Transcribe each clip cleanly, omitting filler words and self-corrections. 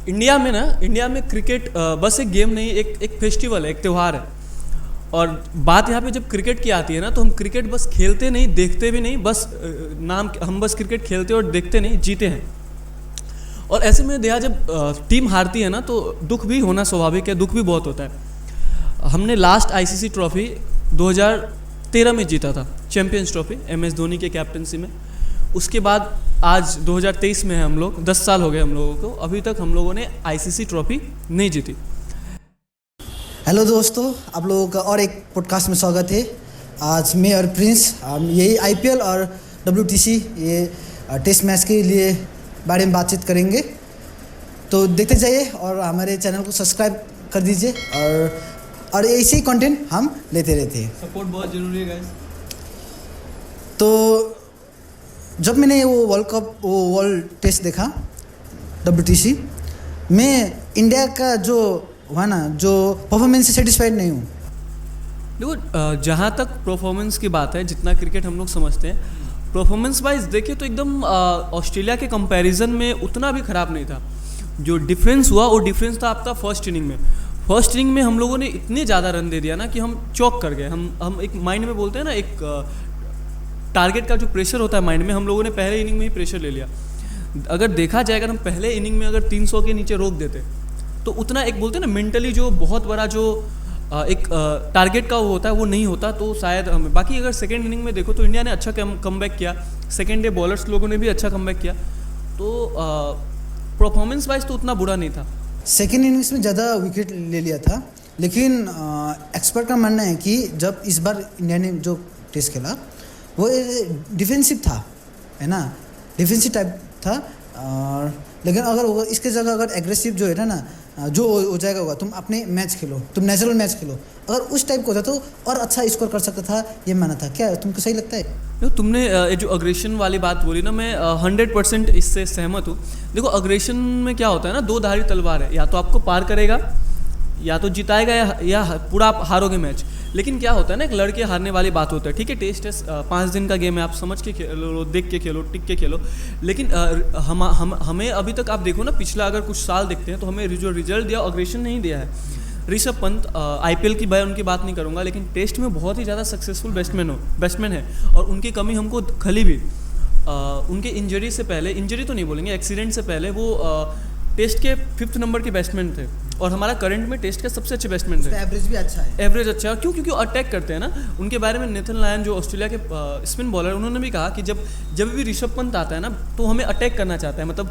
India में cricket बस एक गेम नहीं, एक फेस्टिवल है, एक त्यौहार है। और बात यहाँ पे जब क्रिकेट की आती है ना, तो हम क्रिकेट बस खेलते नहीं, देखते भी नहीं, बस हम बस क्रिकेट खेलते और देखते नहीं, जीते हैं। और ऐसे में देखा जब टीम हारती है ना, तो दुख भी होना स्वाभाविक है, दुख भी बहुत होता है। हमने लास्ट आईसीसी ट्रॉफी 2013 में जीता था, चैंपियंस ट्रॉफी MS धोनी के कैप्टनसी में। उसके बाद आज 2023 में है हम लोग, 10 साल हो गए हम लोगों को, अभी तक हम लोगों ने आईसीसी ट्रॉफी नहीं जीती। हेलो दोस्तों, आप लोगों का और एक पॉडकास्ट में स्वागत है। आज मैं और प्रिंस हम यही आईपीएल और WTC ये टेस्ट मैच के लिए बारे में बातचीत करेंगे। तो देखते जाइए और हमारे चैनल को सब्सक्राइब कर दीजिए और ऐसे ही कंटेंट हम लेते रहते हैं। सपोर्ट बहुत ज़रूरी है गाइस। तो जब मैंने वो वर्ल्ड टेस्ट देखा WTC, मैं इंडिया का जो हुआ ना, जो परफॉर्मेंस से सेटिस्फाइड नहीं हूँ। देखो, जहाँ तक परफॉर्मेंस की बात है, जितना क्रिकेट हम लोग समझते हैं, परफॉर्मेंस वाइज देखें तो एकदम ऑस्ट्रेलिया के कंपैरिजन में उतना भी ख़राब नहीं था। जो डिफरेंस हुआ वो डिफरेंस था आपका फर्स्ट इनिंग में हम लोगों ने इतने ज़्यादा रन दे दिया ना कि हम चौक कर गए। हम एक माइंड में बोलते हैं ना, एक टारगेट का जो प्रेशर होता है माइंड में, हम लोगों ने पहले इनिंग में ही प्रेशर ले लिया। अगर देखा जाए, अगर हम पहले इनिंग में अगर 300 के नीचे रोक देते तो उतना एक बोलते हैं ना मेंटली जो बहुत बड़ा जो एक टारगेट का वो होता है वो नहीं होता, तो शायद हमें। बाकी अगर सेकेंड इनिंग में देखो तो इंडिया ने अच्छा कमबैक किया, सेकेंड डे बॉलर्स लोगों ने भी अच्छा कमबैक किया, तो परफॉर्मेंस वाइज तो उतना बुरा नहीं था। सेकेंड इनिंग्स में ज़्यादा विकेट ले लिया था, लेकिन एक्सपर्ट का मानना है कि जब इस बार इंडिया ने जो टेस्ट खेला वो डिफेंसिव था, है ना, डिफेंसिव टाइप था। लेकिन अगर इसके जगह अगर एग्रेसिव जो है ना, जो हो जाएगा होगा, तुम अपने मैच खेलो, तुम नेचुरल मैच खेलो, अगर उस टाइप का होता तो और अच्छा स्कोर कर सकता था, ये माना था। क्या तुमको सही लगता है? देखो, तुमने ये जो अग्रेशन वाली बात बोली ना, मैं 100% इससे सहमत हूँ। देखो, अग्रेशन में क्या होता है ना, दो धारी तलवार है, या तो आपको पार करेगा, या तो जिताएगा, या पूरा आप हारोगे मैच। लेकिन क्या होता है ना, एक लड़के हारने वाली बात होता है। ठीक है, टेस्ट 5 दिन का गेम है, आप समझ के खेलो, देख के खेलो, टिक के खेलो। लेकिन हमें अभी तक आप देखो ना, पिछला अगर कुछ साल देखते हैं तो हमें जो रिजल्ट दिया, अग्रेशन नहीं दिया है। ऋषभ पंत, IPL की उनकी बात नहीं करूँगा, लेकिन टेस्ट में बहुत ही ज़्यादा सक्सेसफुल बैट्समैन है, और उनकी कमी हमको खली भी। उनके इंजरी से पहले, इंजरी तो नहीं बोलेंगे, एक्सीडेंट से पहले वो टेस्ट के 5th नंबर के बैट्समैन थे, और हमारा करंट में टेस्ट का सबसे अच्छे बैट्समैन थे। एवरेज भी अच्छा है, एवरेज अच्छा है। क्योंकि अटैक करते हैं ना। उनके बारे में नेथन लायन, जो ऑस्ट्रेलिया के स्पिन बॉलर, उन्होंने भी कहा कि जब भी ऋषभ पंत आता है ना, तो हमें अटैक करना चाहता है, मतलब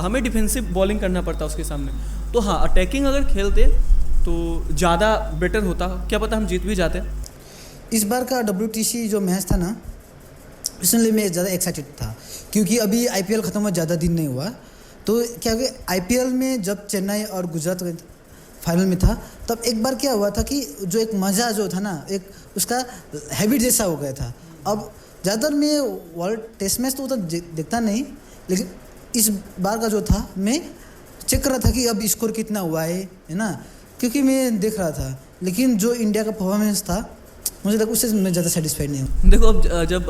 हमें डिफेंसिव बॉलिंग करना पड़ता है उसके सामने। तो हाँ, अटैकिंग अगर खेलते तो ज़्यादा बेटर होता, क्या पता हम जीत भी जाते। इस बार का WTC जो मैच था ना, इसलिए मैं ज़्यादा एक्साइटेड था, क्योंकि अभी IPL ख़त्म हुआ ज़्यादा दिन नहीं हुआ। तो क्या कि IPL में जब चेन्नई और गुजरात फाइनल में था, तब एक बार क्या हुआ था कि जो एक मज़ा जो था ना, एक उसका हैबिट जैसा हो गया था। अब ज़्यादातर मैं वर्ल्ड टेस्ट मैच तो देखता नहीं, लेकिन इस बार का जो था, मैं चेक कर रहा था कि अब स्कोर कितना हुआ है ना, क्योंकि मैं देख रहा था। लेकिन जो इंडिया का परफॉर्मेंस था, मुझे लगा उससे मैं ज़्यादा सेटिस्फाइड नहीं हूँ। देखो, अब जब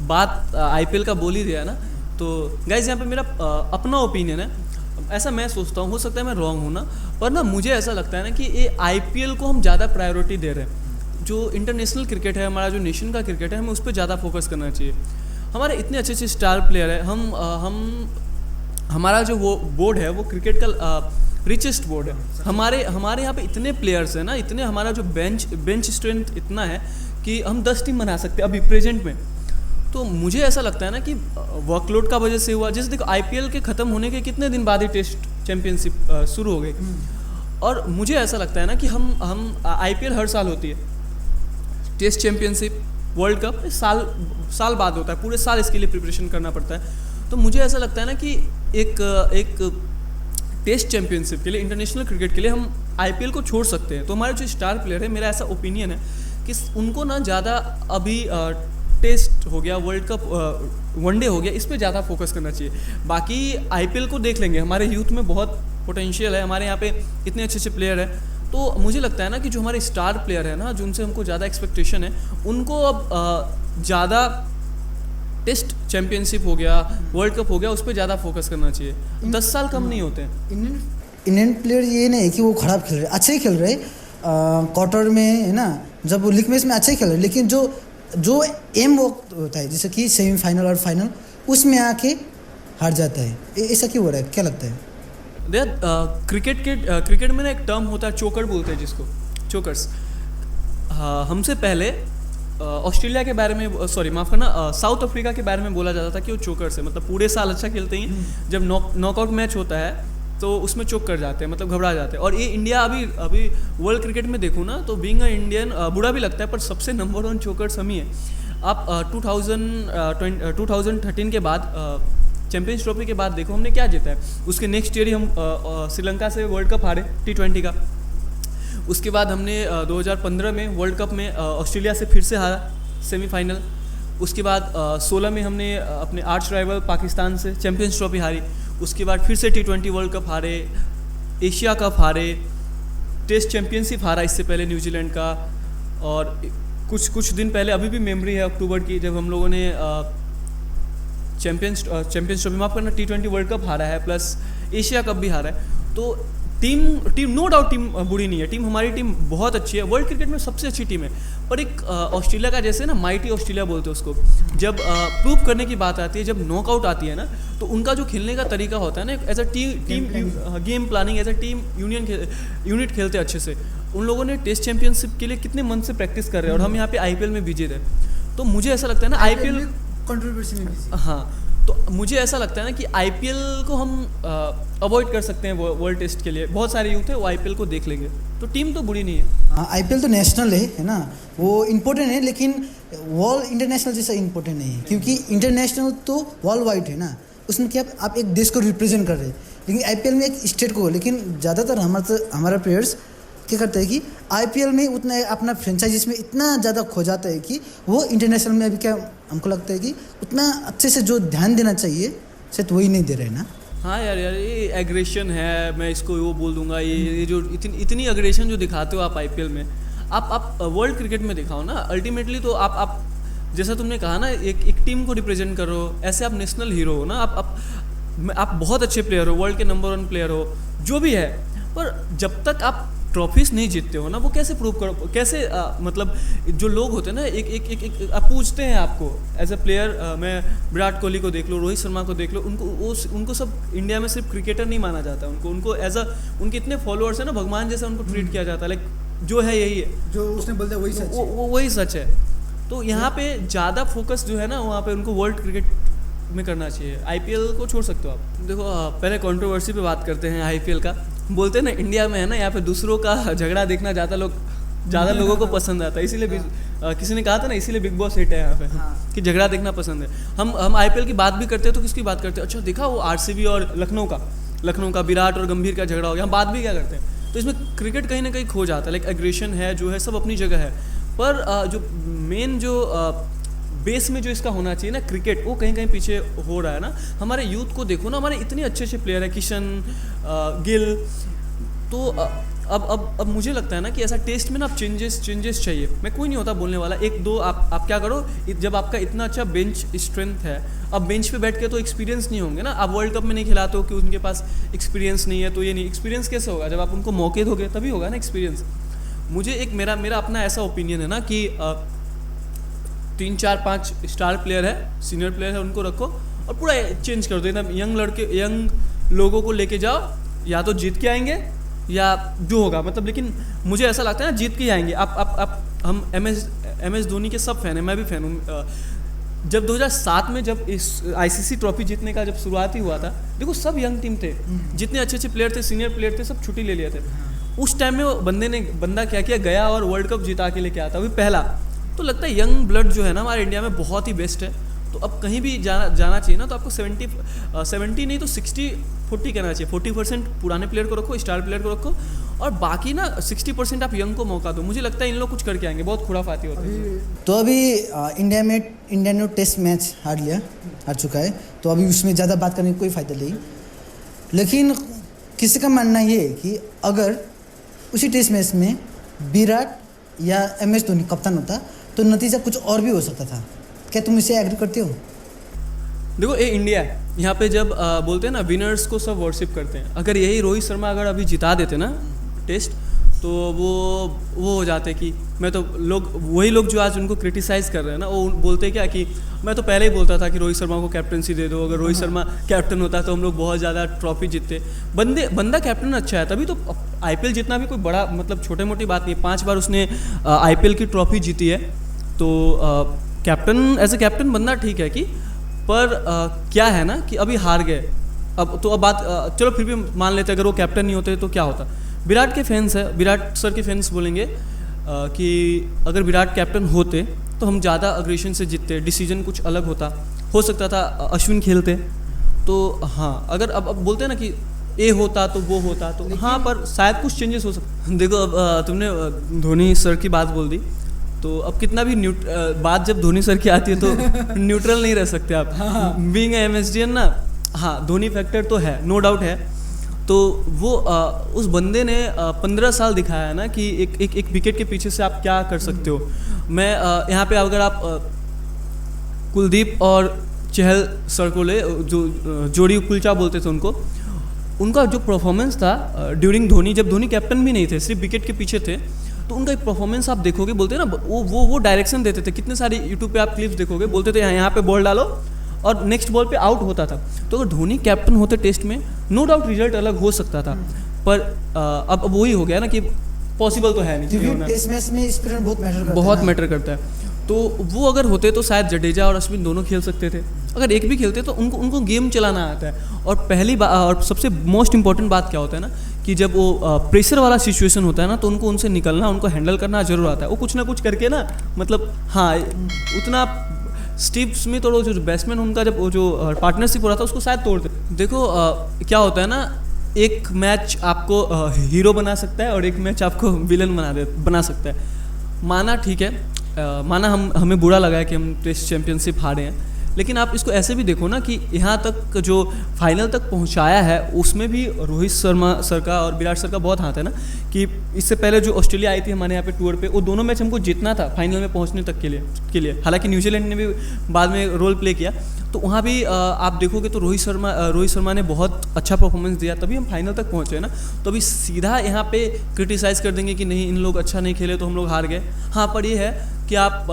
बात IPL का बोल ही दिया ना, तो गाइज यहाँ पे मेरा अपना ओपिनियन है। ऐसा मैं सोचता हूँ, हो सकता है मैं रॉन्ग हूँ ना, पर ना मुझे ऐसा लगता है ना कि ये IPL को हम ज़्यादा प्रायोरिटी दे रहे हैं। जो इंटरनेशनल क्रिकेट है, हमारा जो नेशन का क्रिकेट है, हमें उस पर ज़्यादा फोकस करना चाहिए। हमारे इतने अच्छे अच्छे स्टार प्लेयर है, हमारा जो वो बोर्ड है, वो क्रिकेट का रिचेस्ट बोर्ड है। हमारे यहाँ पे इतने प्लेयर्स हैं ना, इतने, हमारा जो बेंच स्ट्रेंथ इतना है कि हम 10 टीम बना सकते हैं अभी प्रेजेंट में। तो मुझे ऐसा लगता है ना कि वर्कलोड का वजह से हुआ। जैसे देखो, IPL के ख़त्म होने के कितने दिन बाद ही टेस्ट चैंपियनशिप शुरू हो गई, और मुझे ऐसा लगता है ना कि हम IPL हर साल होती है, टेस्ट चैंपियनशिप, वर्ल्ड कप साल बाद होता है, पूरे साल इसके लिए प्रिपरेशन करना पड़ता है। तो मुझे ऐसा लगता है ना कि एक टेस्ट चैंपियनशिप के लिए, इंटरनेशनल क्रिकेट के लिए हम IPL को छोड़ सकते हैं। तो हमारे जो स्टार प्लेयर है, मेरा ऐसा ओपिनियन है कि उनको ना ज़्यादा अभी टेस्ट हो गया, वर्ल्ड कप, वनडे हो गया, इस पे ज़्यादा फोकस करना चाहिए। बाकी IPL को देख लेंगे, हमारे यूथ में बहुत पोटेंशियल है, हमारे यहाँ पे इतने अच्छे अच्छे प्लेयर हैं। तो मुझे लगता है ना कि जो हमारे स्टार प्लेयर है ना, जिनसे हमको ज़्यादा एक्सपेक्टेशन है, उनको अब ज़्यादा टेस्ट चैंपियनशिप हो गया, वर्ल्ड कप हो गया, उस पर ज़्यादा फोकस करना चाहिए। 10 साल कम नहीं होते हैं। इंडियन प्लेयर ये नहीं है कि वो खराब खेल रहे, अच्छे ही खेल रहे, क्वार्टर में है ना, जब वो लीग मैच में अच्छे ही खेल रहे, लेकिन जो एम वो होता है जैसे कि सेमीफाइनल और फाइनल, उसमें आके हार जाता है। ऐसा क्यों हो रहा है, क्या लगता है? क्रिकेट में ना एक टर्म होता है, चोकर बोलते हैं जिसको, चोकर्स। हमसे पहले ऑस्ट्रेलिया के बारे में, सॉरी माफ़ करना, साउथ अफ्रीका के बारे में बोला जाता था कि वो चोकर्स है, मतलब पूरे साल अच्छा खेलते हैं, जब नॉकआउट मैच होता है तो उसमें चोक कर जाते हैं, मतलब घबरा जाते हैं। और ये इंडिया अभी वर्ल्ड क्रिकेट में देखो ना, तो बीइंग अ इंडियन बुरा भी लगता है, पर सबसे नंबर 1 चोकर्स हम ही हैं। आप 2013 के बाद चैंपियंस ट्रॉफी के बाद देखो हमने क्या जीता है। उसके नेक्स्ट ईयर ही हम श्रीलंका से वर्ल्ड कप हारे T20 का। उसके बाद हमने 2015 में वर्ल्ड कप में ऑस्ट्रेलिया से फिर से हारा सेमीफाइनल। उसके बाद 16 में हमने अपने आर्च राइवल पाकिस्तान से चैंपियंस ट्रॉफी हारी। उसके बाद फिर से T20 वर्ल्ड कप हारे, एशिया कप हारे, टेस्ट चैंपियनशिप हारा इससे पहले न्यूजीलैंड का। और कुछ दिन पहले, अभी भी मेमोरी है अक्टूबर की, जब हम लोगों ने चैंपियंस ट्रॉफी, माफ करना, T20 वर्ल्ड कप हारा है, प्लस एशिया कप भी हारा है। तो टीम नो डाउट टीम बुरी नहीं है, हमारी टीम बहुत अच्छी है, वर्ल्ड क्रिकेट में सबसे अच्छी टीम है। पर एक ऑस्ट्रेलिया का जैसे ना माइटी ऑस्ट्रेलिया बोलते हैं उसको, जब प्रूव करने की बात आती है, जब नॉकआउट आती है ना, तो उनका जो खेलने का तरीका होता है ना, as a team game planning, as a team unit खेलते अच्छे से। उन लोगों ने टेस्ट चैंपियनशिप के लिए कितने मन से प्रैक्टिस कर रहे हैं, और हम यहाँ पे IPL में बिजी थे। तो मुझे ऐसा लगता है ना, IPL कंट्रोवर्सी में बिजी, हाँ, तो मुझे ऐसा लगता है ना कि IPL को हम अवॉइड कर सकते हैं वर्ल्ड टेस्ट के लिए। बहुत सारे यूथ है वो IPL को देख लेंगे, तो टीम तो बुरी नहीं है। हाँ, IPL तो नेशनल है ना, वो इम्पोर्टेंट है, लेकिन वर्ल्ड इंटरनेशनल जैसा इम्पोर्टेंट नहीं है, क्योंकि इंटरनेशनल तो वर्ल्ड वाइड है ना, उसमें क्या आप एक देश को रिप्रेजेंट कर रहे हैं, लेकिन IPL में एक स्टेट को। लेकिन ज़्यादातर हमारा प्लेयर्स क्या करते हैं कि IPL में उतना अपना फ्रेंचाइजीज में इतना ज़्यादा खो जाता है कि वो इंटरनेशनल में अभी क्या हमको लगता है कि उतना अच्छे से जो ध्यान देना चाहिए शायद वही नहीं दे रहे ना। हाँ यार, ये एग्रेशन है, मैं इसको वो बोल दूंगा, ये जो इतनी एग्रेशन जो दिखाते हो आप IPL में, आप वर्ल्ड क्रिकेट में दिखाओ ना। अल्टीमेटली तो आप जैसा तुमने कहा ना, एक टीम को रिप्रेजेंट कर रहे हो, ऐसे आप नेशनल हीरो हो ना, आप बहुत अच्छे प्लेयर हो, वर्ल्ड के नंबर 1 प्लेयर हो, जो भी है। पर जब तक आप ट्रॉफीज नहीं जीतते हो ना, वो कैसे प्रूव करो, कैसे मतलब जो लोग होते हैं ना, एक आप पूछते हैं आपको एज अ प्लेयर, मैं विराट कोहली को देख लो, रोहित शर्मा को देख लो, उनको सब इंडिया में सिर्फ क्रिकेटर नहीं माना जाता, उनको एज अ, उनके इतने फॉलोअर्स हैं ना, भगवान जैसा उनको ट्रीट किया जाता है। लाइक जो है यही है, जो उसने बोलता है वही सच है, वही सच है। तो यहाँ पे ज़्यादा फोकस जो है ना, वहाँ पे उनको वर्ल्ड क्रिकेट में करना चाहिए। IPL को छोड़ सकते हो आप। देखो पहले कंट्रोवर्सी पे बात करते हैं IPL का। बोलते हैं ना, इंडिया में है ना, यहाँ पे दूसरों का झगड़ा देखना ज़्यादा लोगों को पसंद आता है, इसीलिए किसी ने कहा था ना, इसीलिए बिग बॉस हिट है यहाँ पे, कि झगड़ा देखना पसंद है। हम IPL की बात भी करते हैं तो किसकी बात करते हैं, अच्छा देखा वो RCB और लखनऊ का विराट और गंभीर का झगड़ा हो गया, हम बात भी क्या करते हैं। तो इसमें क्रिकेट कहीं ना कहीं खो जाता है। लाइक एग्रेशन है, जो है सब अपनी जगह है, पर जो मेन जो बेस में जो इसका होना चाहिए ना, क्रिकेट, वो कहीं पीछे हो रहा है ना। हमारे यूथ को देखो ना, हमारे इतने अच्छे प्लेयर हैं, किशन गिल। तो अब मुझे लगता है ना कि ऐसा टेस्ट में ना आप चेंजेस चाहिए। मैं कोई नहीं होता बोलने वाला, 1-2 आप क्या करो, जब आपका इतना अच्छा बेंच स्ट्रेंथ है, अब बेंच पे बैठ के तो एक्सपीरियंस नहीं होंगे ना। आप वर्ल्ड कप में नहीं खिलाते हो कि उनके पास एक्सपीरियंस नहीं है, तो ये नहीं, एक्सपीरियंस कैसे होगा, जब आप उनको मौके दोगे तभी होगा ना एक्सपीरियंस। मुझे एक मेरा अपना ऐसा ओपिनियन है ना कि 3-4-5 स्टार प्लेयर है, सीनियर प्लेयर है, उनको रखो और पूरा चेंज कर दो। एकदम यंग लोगों को लेके जाओ, या तो जीत के आएंगे या जो होगा, मतलब। लेकिन मुझे ऐसा लगता है ना, जीत के आएंगे। हम MS धोनी के सब फैन हैं, मैं भी फैन हूँ। जब 2007 में जब इस ICC ट्रॉफी जीतने का जब शुरुआत ही हुआ था, देखो सब यंग टीम थे, जितने अच्छे प्लेयर थे, सीनियर प्लेयर थे, सब छुट्टी ले लिए थे। उस टाइम में वो बंदा क्या किया, गया और वर्ल्ड कप जिता के लेके आता, अभी पहला। तो लगता है यंग ब्लड जो है ना हमारे इंडिया में बहुत ही बेस्ट है। तो अब कहीं भी जाना चाहिए ना, तो आपको 70 नहीं तो 60-40 कहना चाहिए। 40% पुराने प्लेयर को रखो, स्टार प्लेयर को रखो, और बाकी ना 60% आप यंग को मौका दो। मुझे लगता है इन लोग कुछ करके आएंगे, बहुत खुराफाती होते हैं। तो अभी इंडिया ने टेस्ट मैच हार चुका है, तो अभी उसमें ज़्यादा बात करने का कोई फ़ायदा नहीं। लेकिन किसी का मानना ये है कि अगर उसी टेस्ट मैच में विराट या MS धोनी कप्तान होता तो नतीजा कुछ और भी हो सकता था। क्या तुम इसे एग्री करते हो? देखो ये इंडिया है, यहाँ पे जब बोलते हैं ना विनर्स को सब वर्शिप करते हैं। अगर यही रोहित शर्मा अगर अभी जिता देते ना टेस्ट, तो वो हो जाते कि मैं तो वही लोग जो आज उनको क्रिटिसाइज़ कर रहे हैं ना, वो बोलते क्या कि मैं तो पहले ही बोलता था कि रोहित शर्मा को कैप्टनसी दे दो, अगर रोहित शर्मा कैप्टन होता तो हम लोग बहुत ज़्यादा ट्रॉफी जीतते। बंदा कैप्टन अच्छा है, तभी तो आईपीएल जितना भी कोई बड़ा मतलब छोटे मोटी बात नहीं है। 5 बार उसने आईपीएल की ट्रॉफी जीती है, तो कैप्टन एज ए कैप्टन बंदा ठीक है कि, पर क्या है ना कि अभी हार गए। अब बात चलो फिर भी मान लेते अगर वो कैप्टन नहीं होते तो क्या होता। विराट के फैंस है, विराट सर के फैंस बोलेंगे कि अगर विराट कैप्टन होते तो हम ज़्यादा अग्रेशन से जीतते, डिसीजन कुछ अलग होता, हो सकता था अश्विन खेलते। तो हाँ, अगर अब बोलते हैं ना कि ए होता तो वो होता, तो हाँ, पर शायद कुछ चेंजेस हो सकते। देखो अब तुमने धोनी सर की बात बोल दी, तो अब कितना भी बात जब धोनी सर की आती है तो न्यूट्रल नहीं रह सकते आप। बीइंग एमएसडीएन ना, हाँ धोनी फैक्टर तो है, नो डाउट है। तो वो उस बंदे ने 15 साल दिखाया है ना कि एक विकेट के पीछे से आप क्या कर सकते हो। मैं यहाँ पे अगर आप कुलदीप और चहल सर को ले, जो जोड़ी कुलचा बोलते थे उनका जो परफॉर्मेंस था ड्यूरिंग धोनी, जब धोनी कैप्टन भी नहीं थे, सिर्फ विकेट के पीछे थे, तो उनका एक परफॉर्मेंस आप देखोगे, बोलते हैं ना वो डायरेक्शन देते थे। कितने सारे यूट्यूब पे आप क्लिप्स देखोगे, बोलते थे यहाँ पे बॉल डालो और नेक्स्ट बॉल पे आउट होता था। तो अगर धोनी कैप्टन होते टेस्ट में, नो डाउट रिजल्ट अलग हो सकता था, पर अब वही हो गया ना कि पॉसिबल तो है नहीं। टेस्ट मैच में स्पिरिट बहुत मैटर करता है। तो वो अगर होते तो शायद जडेजा और अश्विन दोनों खेल सकते थे। अगर एक भी खेलते तो उनको गेम चलाना आता है। और पहली बात और सबसे मोस्ट इंपॉर्टेंट बात क्या होता है ना कि जब वो प्रेशर वाला सिचुएशन होता है ना, तो उनको उनसे निकलना, उनको हैंडल करना जरूर आता है। वो कुछ ना कुछ करके ना, मतलब हाँ, उतना स्टीव स्मिथ और वो जो बैट्समैन उनका जब वो जो पार्टनरशिप हो रहा था उसको शायद तोड़ दे। देखो क्या होता है ना, एक मैच आपको हीरो बना सकता है और एक मैच आपको विलन बना सकता है। माना ठीक है, माना हमें बुरा लगा है कि हम टेस्ट चैंपियनशिप हारे हैं, लेकिन आप इसको ऐसे भी देखो ना कि यहाँ तक जो फाइनल तक पहुँचाया है उसमें भी रोहित शर्मा सर का और विराट सर का बहुत हाथ है ना। कि इससे पहले जो ऑस्ट्रेलिया आई थी हमारे यहाँ पे टूर पे, वो दोनों मैच हमको जीतना था फाइनल में पहुँचने तक के लिए। हालांकि न्यूजीलैंड ने भी बाद में रोल प्ले किया, तो वहाँ भी आप देखोगे तो रोहित शर्मा ने बहुत अच्छा परफॉर्मेंस दिया, तभी हम फाइनल तक पहुँचे ना। तो अभी सीधा यहाँ पे क्रिटिसाइज़ कर देंगे कि नहीं इन लोग अच्छा नहीं खेले तो हम लोग हार गए। हाँ, पर ये है कि आप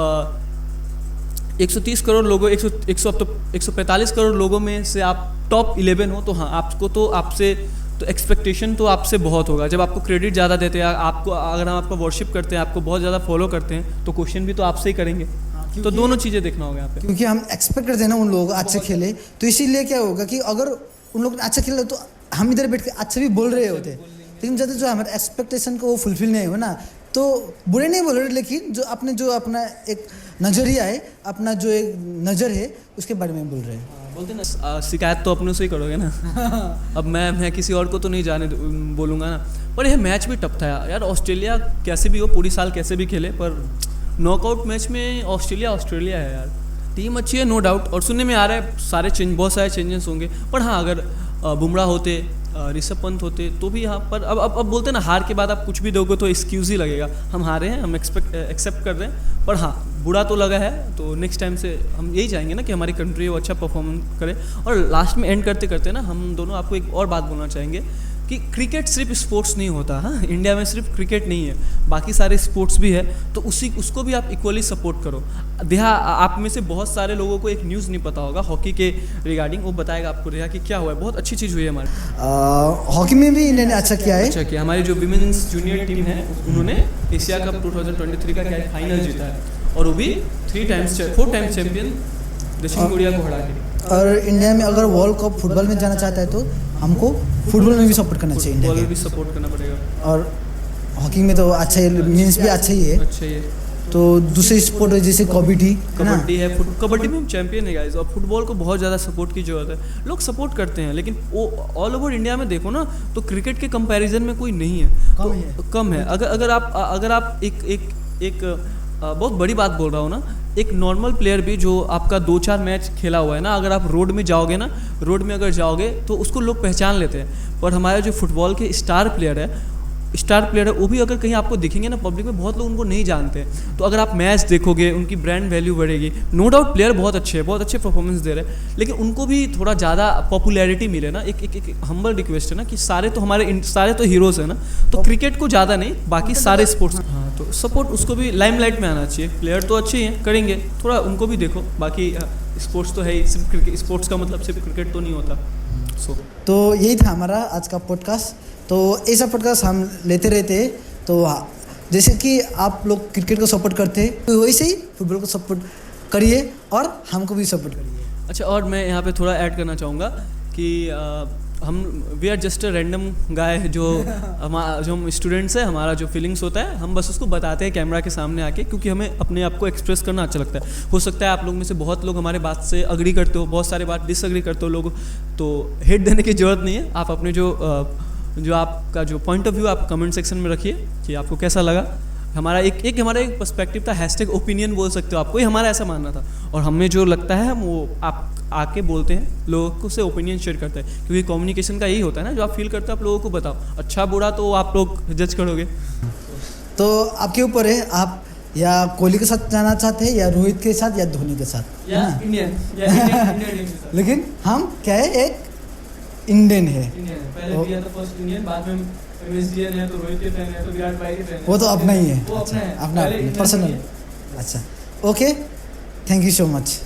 130 करोड़ लोगों 145 करोड़ लोगों में से आप टॉप 11 हो, तो हाँ आपको तो आपसे तो एक्सपेक्टेशन तो आपसे बहुत होगा। जब आपको क्रेडिट ज़्यादा देते हैं, आपको अगर हम आपको वर्शिप करते हैं, आपको बहुत ज़्यादा फॉलो करते हैं, तो क्वेश्चन भी तो आपसे ही करेंगे। तो दोनों चीज़ें देखना होगा यहाँ पे, क्योंकि हम एक्सपेक्ट करते हैं ना उन लोग अच्छे खेले, तो इसीलिए क्या होगा कि अगर उन लोग अच्छा खेले तो हम इधर बैठ के अच्छा भी बोल रहे होते, लेकिन जब जो हमारे एक्सपेक्टेशन को वो फुलफिल नहीं हो ना, तो बुरे नहीं बोल रहे, लेकिन जो अपना एक नज़रिया है, अपना जो एक नज़र है, उसके बारे में बोल रहे हैं। बोलते ना शिकायत तो अपनों से ही करोगे ना। अब मैं किसी और को तो नहीं जाने बोलूँगा ना। पर यह मैच भी टफ था यार। ऑस्ट्रेलिया कैसे भी हो, पूरी साल कैसे भी खेले, पर नॉकआउट मैच में ऑस्ट्रेलिया है यार। टीम अच्छी है नो डाउट, और सुनने में आ रहा है बहुत सारे चेंजेस होंगे। पर हाँ, अगर बुमराह होते, ऋषभ पंत होते तो भी यहाँ पर अब बोलते ना, हार के बाद आप कुछ भी दोगे तो एक्सक्यूज़ ही लगेगा। हम हारे हैं, हम एक्सेप्ट कर रहे हैं, पर हाँ बुरा तो लगा है, तो नेक्स्ट टाइम से हम यही चाहेंगे ना कि हमारी कंट्री वो अच्छा परफॉर्मेंस करे। और लास्ट में एंड करते करते ना हम दोनों आपको एक और बात बोलना चाहेंगे कि क्रिकेट सिर्फ स्पोर्ट्स नहीं होता। हाँ, इंडिया में सिर्फ क्रिकेट नहीं है, बाकी सारे स्पोर्ट्स भी है, तो उसको भी आप इक्वली सपोर्ट करो। आप में से बहुत सारे लोगों को एक न्यूज़ नहीं पता होगा हॉकी के रिगार्डिंग, वो बताएगा आपको रेहा कि क्या हुआ है। बहुत अच्छी चीज़ हुई है हमारे हॉकी में भी इंडिया ने अच्छा किया है। अच्छा किया, हमारी जो विमेंस जूनियर टीम है उन्होंने एशिया कप 2023 का क्या फाइनल जीता है, और वो भी 4 टाइम्स चैंपियन दक्षिण कोरिया को हरा के। और इंडिया में अगर वर्ल्ड कप फुटबॉल में जाना चाहता है तो हमको फुटबॉल में भी सपोर्ट करना चाहिए, फुटबॉल में भी सपोर्ट करना पड़ेगा। और हॉकी में तो अच्छा ही, मीन्स भी अच्छा ही है। तो दूसरे स्पोर्ट है जैसे कबड्डी है, कबड्डी में हम चैंपियन है गाइस। और फुटबॉल को बहुत ज़्यादा सपोर्ट की जरूरत है। लोग सपोर्ट करते हैं, लेकिन वो ऑल ओवर इंडिया में देखो ना, तो क्रिकेट के कंपैरिजन में कोई नहीं है, कम है। अगर आप एक बहुत बड़ी बात बोल रहा हूँ ना, एक नॉर्मल प्लेयर भी जो आपका 2-4 मैच खेला हुआ है ना, अगर आप रोड में अगर जाओगे तो उसको लोग पहचान लेते हैं। पर हमारे जो फुटबॉल के स्टार प्लेयर है स्टार प्लेयर है वो भी अगर कहीं आपको दिखेंगे ना पब्लिक में, बहुत लोग उनको नहीं जानते हैं, तो अगर आप मैच देखोगे उनकी ब्रांड वैल्यू बढ़ेगी। नो डाउट प्लेयर बहुत अच्छे हैं, बहुत अच्छे परफॉर्मेंस दे रहे हैं, लेकिन उनको भी थोड़ा ज़्यादा पॉपुलैरिटी मिले ना। एक हम्बल रिक्वेस्ट है ना कि सारे तो सारे तो हीरोज़ हैं ना, तो क्रिकेट को ज़्यादा नहीं, बाकी सारे स्पोर्ट्स। हाँ, तो सपोर्ट उसको भी लाइमलाइट में आना चाहिए। प्लेयर तो अच्छे ही हैं, करेंगे, थोड़ा उनको भी देखो। बाकी स्पोर्ट्स तो है ही, सिर्फ क्रिकेट, स्पोर्ट्स का मतलब सिर्फ क्रिकेट तो नहीं होता। तो यही था हमारा आज का पॉडकास्ट। तो ऐसा पॉडकास्ट हम लेते रहते हैं। तो जैसे कि आप लोग क्रिकेट को सपोर्ट करते हैं, तो वैसे ही फुटबॉल को सपोर्ट करिए और हमको भी सपोर्ट करिए। अच्छा, और मैं यहाँ पे थोड़ा ऐड करना चाहूँगा कि we are just a random guy, जो हम स्टूडेंट्स हैं, हमारा जो फीलिंग्स होता है हम बस उसको बताते हैं कैमरा के सामने आके, क्योंकि हमें अपने आप को एक्सप्रेस करना अच्छा लगता है। हो सकता है आप लोग में से बहुत लोग हमारे बात से अग्री करते हो, बहुत सारे बात डिसअग्री करते हो लोग, तो हेट देने की ज़रूरत नहीं है। आप अपने जो आपका जो पॉइंट ऑफ व्यू आप कमेंट सेक्शन में रखिए कि आपको कैसा लगा। हमारा एक पर्सपेक्टिव था, #ओपिनियन बोल सकते हो आपको, ये हमारा ऐसा मानना था, और हमें जो लगता है हम वो आप आके बोलते हैं, लोगों को से ओपिनियन शेयर करते हैं, क्योंकि कम्युनिकेशन का यही होता है ना, जो आप फील करते हो आप लोगों को बताओ, अच्छा बुरा तो आप लोग जज करोगे। तो आपके ऊपर है, आप या कोहली के साथ जाना चाहते हैं या रोहित के साथ या धोनी के साथ, या इंडियन लेकिन हम क्या है, एक इंडियन है। पहले दिया तो फर्स्ट इंडियन, बाद में एमएसडीएन है, तो रोहित के फैन है, तो विराट भाई के फैन है, वो तो अपना ही है, वो अपना है, अपना पर्सनल। अच्छा, okay, thank you so much.